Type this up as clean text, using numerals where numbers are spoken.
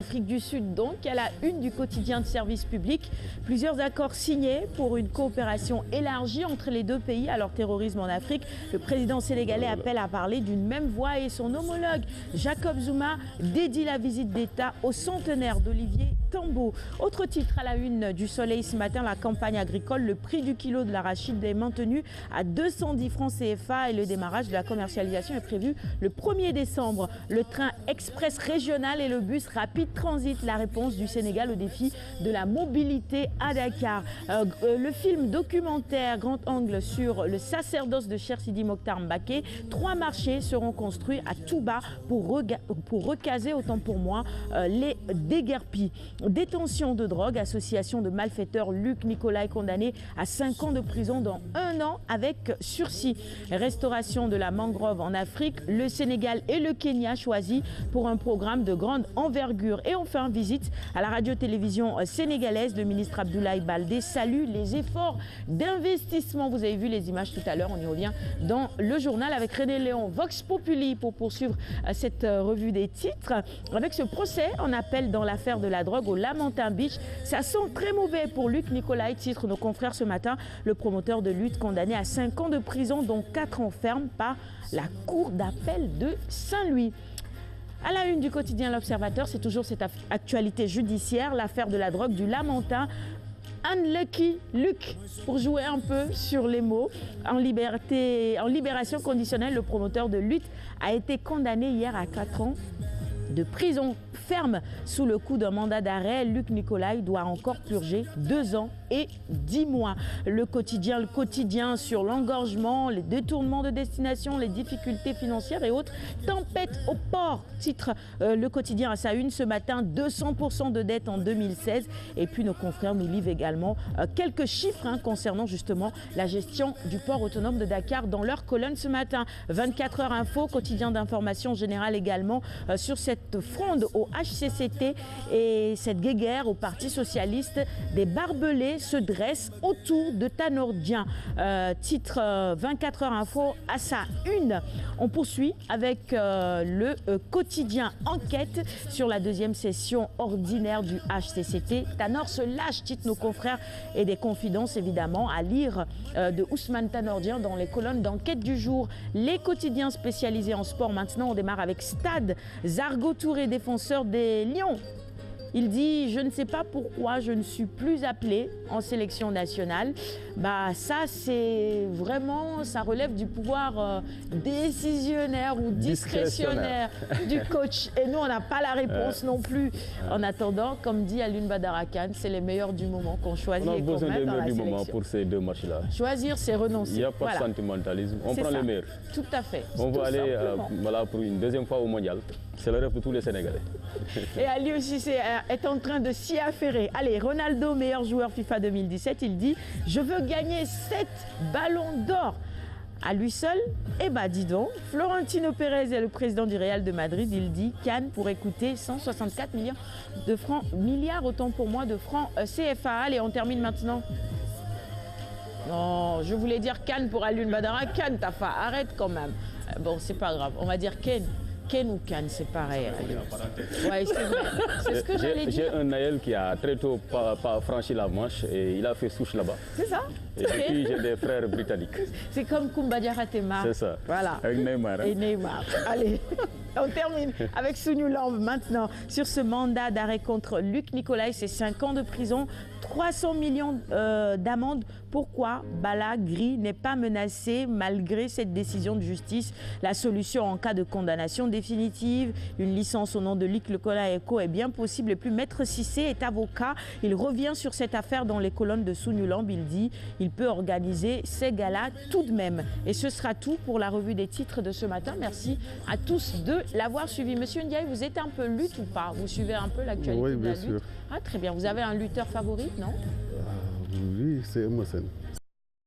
Afrique du Sud, donc, à la une du quotidien de service public. Plusieurs accords signés pour une coopération élargie entre les deux pays à leur terrorisme en Afrique. Le président sénégalais appelle à parler d'une même voix et son homologue Jacob Zuma dédie la visite d'État au centenaire d'Olivier Tambo. Autre titre à la une du Soleil ce matin, la campagne agricole. Le prix du kilo de l'arachide est maintenu à 210 francs CFA et le démarrage de la commercialisation est prévu le 1er décembre. Le train express régional et le bus rapide transit, la réponse du Sénégal au défi de la mobilité à Dakar. Le film documentaire Grand Angle sur le sacerdoce de Cheikh Sidi Mokhtar Mbacké. 3 marchés seront construits à Touba pour recaser, autant pour moi, les déguerpis. Détention de drogue, association de malfaiteurs, Luc Nicolaï condamné à 5 ans de prison dans 1 an avec sursis. Restauration de la mangrove en Afrique, le Sénégal et le Kenya choisis pour un programme de grande envergure. Et enfin, visite à la radio-télévision sénégalaise. Le ministre Abdoulaye Baldé salue les efforts d'investissement. Vous avez vu les images tout à l'heure, on y revient dans le journal avec René Léon. Vox Populi pour poursuivre cette revue des titres. Avec ce procès en appel dans l'affaire de la drogue au Lamentin Beach, ça sent très mauvais pour Luc Nicolaï, titre nos confrères ce matin. Le promoteur de lutte condamné à 5 ans de prison, dont 4 ans ferme par la cour d'appel de Saint-Louis. À la une du quotidien L'Observateur, c'est toujours cette actualité judiciaire, l'affaire de la drogue du Lamentin. Unlucky Luc, pour jouer un peu sur les mots. En libération conditionnelle, le promoteur de lutte a été condamné hier à 4 ans de prison ferme sous le coup d'un mandat d'arrêt. Luc Nicolaï doit encore purger 2 ans et 10 mois. Le quotidien sur l'engorgement, les détournements de destination, les difficultés financières et autres. Tempête au port, titre le quotidien à sa une ce matin, 200% de dette en 2016. Et puis nos confrères nous livrent également quelques chiffres concernant justement la gestion du port autonome de Dakar dans leur colonne ce matin. 24 heures info, quotidien d'information générale également sur cette fronde au HCCT et cette guéguerre au Parti Socialiste. Des barbelés se dressent autour de Tanordien. Titre 24 heures info à sa une. On poursuit avec le quotidien Enquête sur la 2e session ordinaire du HCCT. Tanor se lâche, titre nos confrères, et des confidences évidemment à lire de Ousmane Tanordien dans les colonnes d'Enquête du jour. Les quotidiens spécialisés en sport maintenant, on démarre avec Stade. Zargo Touré, défenseur des Lions. Il dit « Je ne sais pas pourquoi je ne suis plus appelé en sélection nationale ». Bah, ça, c'est vraiment, ça relève du pouvoir décisionnaire ou discrétionnaire du coach. Et nous, on n'a pas la réponse non plus. En attendant, comme dit Alioune Badara Kane, c'est les meilleurs du moment qu'on choisit et qu'on met dans la sélection. On a besoin des meilleurs du moment pour ces 2 matchs-là. Choisir, c'est renoncer. Il n'y a pas de sentimentalisme. On prend les meilleurs. Tout à fait. On va aller pour une 2e fois au mondial. C'est le rêve de tous les Sénégalais. Et Aliou Cissé est en train de s'y affairer. Allez, Ronaldo, meilleur joueur FIFA 2017, il dit « Je veux gagner 7 ballons d'or ». À lui seul, eh ben dis donc, Florentino Pérez est le président du Real de Madrid, il dit Cannes pourrait coûter 164 milliards autant pour moi de francs CFA. Allez, on termine maintenant. Non, je voulais dire Cannes pour Alioune Badara Kane, Tafa, arrête quand même. Bon, c'est pas grave, on va dire Ken. Ken ou Cannes, c'est pareil. Ouais, c'est ce que j'allais dire. J'ai un Naël qui a très tôt pas franchi la Manche et il a fait souche là-bas. C'est ça. Et puis j'ai des frères britanniques. C'est comme Koumba Diarra-Tema. C'est ça. Voilà. Avec Neymar. Et Neymar. Allez, on termine avec Sounou Lambe maintenant sur ce mandat d'arrêt contre Luc Nicolaï. C'est 5 ans de prison, 300 millions d'amende. Pourquoi Bala Gris n'est pas menacé malgré cette décision de justice? La solution en cas de condamnation définitive, une licence au nom de Luc Nicolaï est bien possible. Et puis Maître Cissé est avocat. Il revient sur cette affaire dans les colonnes de Sounou Lambe. Il dit il peut organiser ces galas tout de même. Et ce sera tout pour la revue des titres de ce matin. Merci à tous de l'avoir suivi. Monsieur Ndiaye, vous êtes un peu lutte ou pas? Vous suivez un peu l'actualité de la lutte? Oui, bien sûr. Ah, très bien. Vous avez un lutteur favori, non? Oui, c'est Emerson.